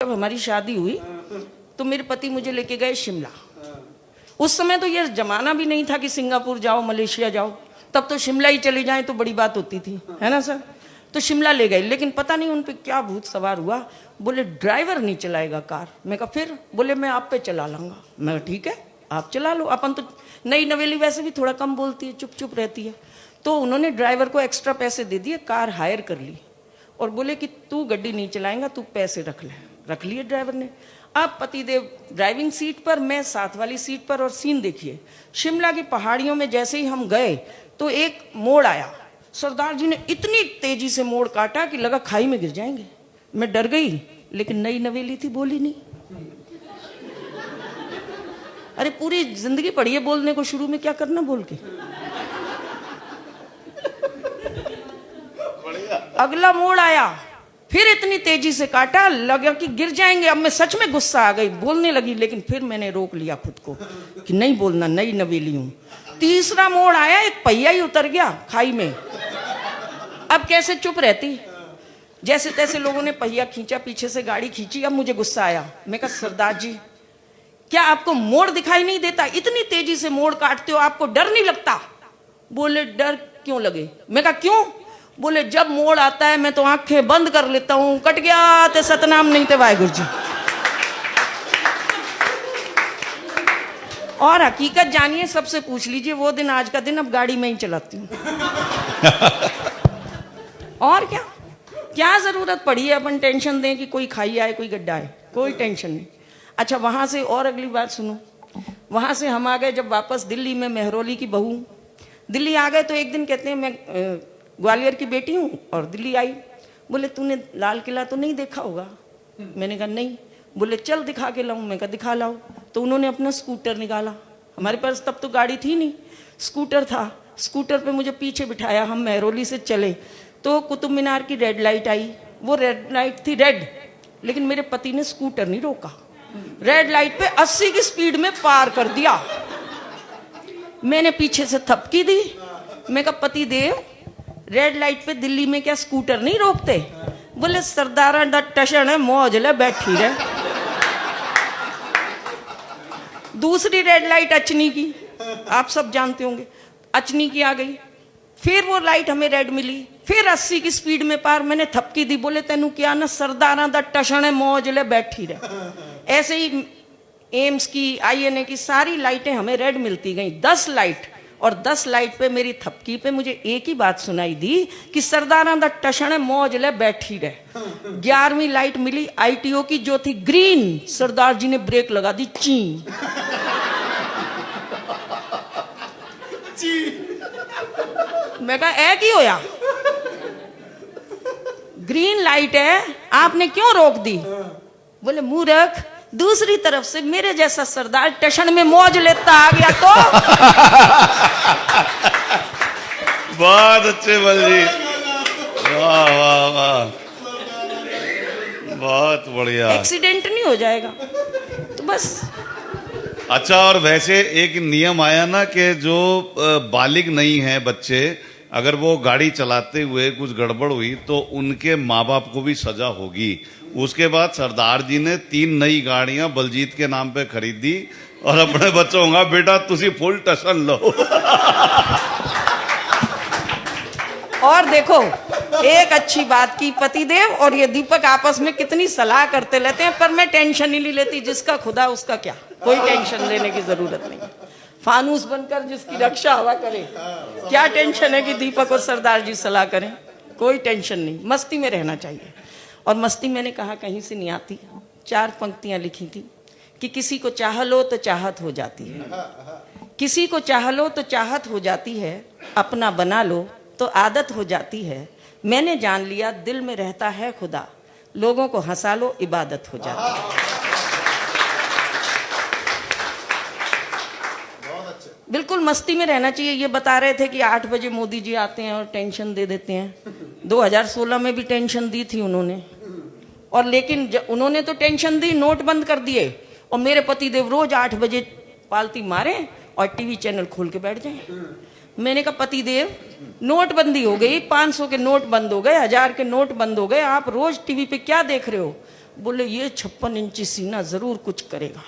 जब हमारी शादी हुई तो मेरे पति मुझे लेके गए शिमला। उस समय तो ये जमाना भी नहीं था कि सिंगापुर जाओ, मलेशिया जाओ, तब तो शिमला ही चले जाएं तो बड़ी बात होती थी, है ना सर। तो शिमला ले गए, लेकिन पता नहीं उन पे क्या भूत सवार हुआ। बोले ड्राइवर नहीं चलाएगा कार। मैं कहा फिर? बोले मैं आप पे चला लूंगा। मैं ठीक है आप चला लो, अपन तो नई नवेली वैसे भी थोड़ा कम बोलती है, चुप चुप रहती है। तो उन्होंने ड्राइवर को एक्स्ट्रा पैसे दे दिए, कार हायर कर ली और बोले कि तू गड्डी नहीं चलाएगा, तू पैसे रख ले। रख लिए ड्राइवर ने। अब पतिदेव ड्राइविंग सीट पर, मैं साथ वाली सीट पर। और सीन देखिए, शिमला की पहाड़ियों में जैसे ही हम गए तो एक मोड़ आया। सरदार जी ने इतनी तेजी से मोड़ काटा कि लगा खाई में गिर जाएंगे। मैं डर गई, लेकिन नई नवेली थी, बोली नहीं। अरे पूरी जिंदगी पड़ी है बोलने को, शुरू में क्या करना बोल के। अगला मोड़ आया, फिर इतनी तेजी से काटा, लगा कि गिर जाएंगे। अब मैं सच में गुस्सा आ गई, बोलने लगी, लेकिन फिर मैंने रोक लिया खुद को कि नहीं बोलना, नई नवेली हूं। तीसरा मोड़ आया, एक पहिया ही उतर गया खाई में। अब कैसे चुप रहती, जैसे तैसे लोगों ने पहिया खींचा, पीछे से गाड़ी खींची। अब मुझे गुस्सा आया। मैं कहा सरदार जी, क्या आपको मोड़ दिखाई नहीं देता? इतनी तेजी से मोड़ काटते हो, आपको डर नहीं लगता? बोले डर क्यों लगे? मैं कहा क्यों? बोले जब मोड़ आता है मैं तो आंखें बंद कर लेता हूं। कट गया ते सतनाम नहीं ते वाहेगुरु जी। और हकीकत जानिए, सबसे पूछ लीजिए, वो दिन आज का दिन। अब गाड़ी में ही चलाती हूँ। और क्या क्या जरूरत पड़ी है अपन टेंशन दें कि कोई खाई आए, कोई गड्ढा आए? कोई टेंशन नहीं। अच्छा, वहां से और अगली बात सुनो। वहां से हम आ गए जब वापस दिल्ली में, मेहरौली की बहू। दिल्ली आ गए तो एक दिन कहते हैं मैं ग्वालियर की बेटी हूँ और दिल्ली आई। बोले तूने लाल किला तो नहीं देखा होगा? मैंने कहा नहीं। बोले चल दिखा के लाऊं। मैं कहा दिखा लाओ। तो उन्होंने अपना स्कूटर निकाला। हमारे पास तब तो गाड़ी थी नहीं, स्कूटर था। स्कूटर पे मुझे पीछे बिठाया, हम मेहरौली से चले तो कुतुब मीनार की रेड लाइट आई। वो रेड लाइट थी रेड, लेकिन मेरे पति ने स्कूटर नहीं रोका। रेड लाइट पे 80 की स्पीड में पार कर दिया। मैंने पीछे से थपकी दी। मैं कहा पति देव, रेड लाइट पे दिल्ली में क्या स्कूटर नहीं रोकते? बोले सरदारा दा टशन है, मौज ले बैठी रहे। दूसरी रेड लाइट अचनी की, आप सब जानते होंगे, अचनी की आ गई। फिर वो लाइट हमें रेड मिली, फिर 80 की स्पीड में पार। मैंने थपकी दी। बोले तेनू क्या ना, सरदारा दा टशन है, मौज ले बैठी रहे। ऐसे ही एम्स की, आईएनए की सारी लाइटें हमें रेड मिलती गई। 10 लाइट, और 10 लाइट पे मेरी थपकी पे मुझे एक ही बात सुनाई दी कि सरदारा दा टशन है, मौज ले बैठी रहे। 11वीं लाइट मिली आईटीओ की, जो थी ग्रीन। सरदार जी ने ब्रेक लगा दी, ची। मैं कहा ऐ की होया? ग्रीन लाइट है, आपने क्यों रोक दी? बोले मूर्ख, दूसरी तरफ से मेरे जैसा सरदार स्टेशन में मौज लेता आ गया तो। बहुत अच्छे बलजी, वाह वाह वाह, बहुत बढ़िया। एक्सीडेंट नहीं हो जाएगा तो बस। अच्छा, और वैसे एक नियम आया ना कि जो बालिग नहीं है बच्चे, अगर वो गाड़ी चलाते हुए कुछ गड़बड़ हुई तो उनके माँ बाप को भी सजा होगी। उसके बाद सरदार जी ने 3 नई गाड़ियां बलजीत के नाम पे खरीदी और अपने बच्चों का बेटा तुसी फुल टशन लो। और देखो एक अच्छी बात की, पतिदेव और ये दीपक आपस में कितनी सलाह करते रहते हैं, पर मैं टेंशन ही नहीं लेती। जिसका खुदा उसका क्या, कोई टेंशन लेने की जरूरत नहीं। फानूस बनकर जिसकी रक्षा हवा करे, क्या टेंशन है कि दीपक और सरदार जी सलाह करें? कोई टेंशन नहीं, मस्ती में रहना चाहिए। और मस्ती मैंने कहा कहीं से नहीं आती। 4 पंक्तियां लिखी थी कि किसी को चाह लो तो चाहत हो जाती है, किसी को चाह लो तो चाहत हो जाती है, अपना बना लो तो आदत हो जाती है। मैंने जान लिया दिल में रहता है खुदा, लोगों को हंसा लो इबादत हो जाती है। बिल्कुल मस्ती में रहना चाहिए। ये बता रहे थे कि 8 बजे मोदी जी आते हैं और टेंशन दे देते हैं। 2016 में भी टेंशन दी थी उन्होंने, और लेकिन उन्होंने तो टेंशन दी, नोट बंद कर दिए। और मेरे पति देव रोज 8 बजे पालती मारे और टीवी चैनल खोल के बैठ जाए। मैंने कहा पति देव, नोटबंदी हो गई, 500 के नोट बंद हो गए, 1000 के नोट बंद हो गए, आप रोज टीवी पे क्या देख रहे हो? बोले ये 56 इंची सीना जरूर कुछ करेगा।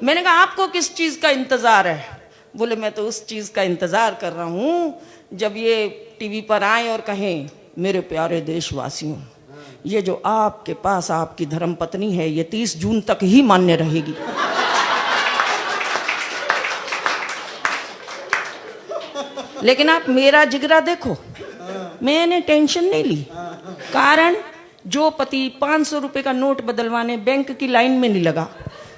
मैंने कहा आपको किस चीज का इंतजार है? बोले मैं तो उस चीज का इंतजार कर रहा हूं जब ये टीवी पर आए और कहें मेरे प्यारे देशवासियों, ये जो आपके पास आपकी धर्मपत्नी है ये 30 जून तक ही मान्य रहेगी। लेकिन आप मेरा जिगरा देखो, मैंने टेंशन नहीं ली। कारण जो पति 500 रुपए का नोट बदलवाने बैंक की लाइन में नहीं लगा,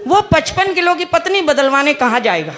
वो 55 किलो की पत्नी बदलवाने कहाँ जाएगा?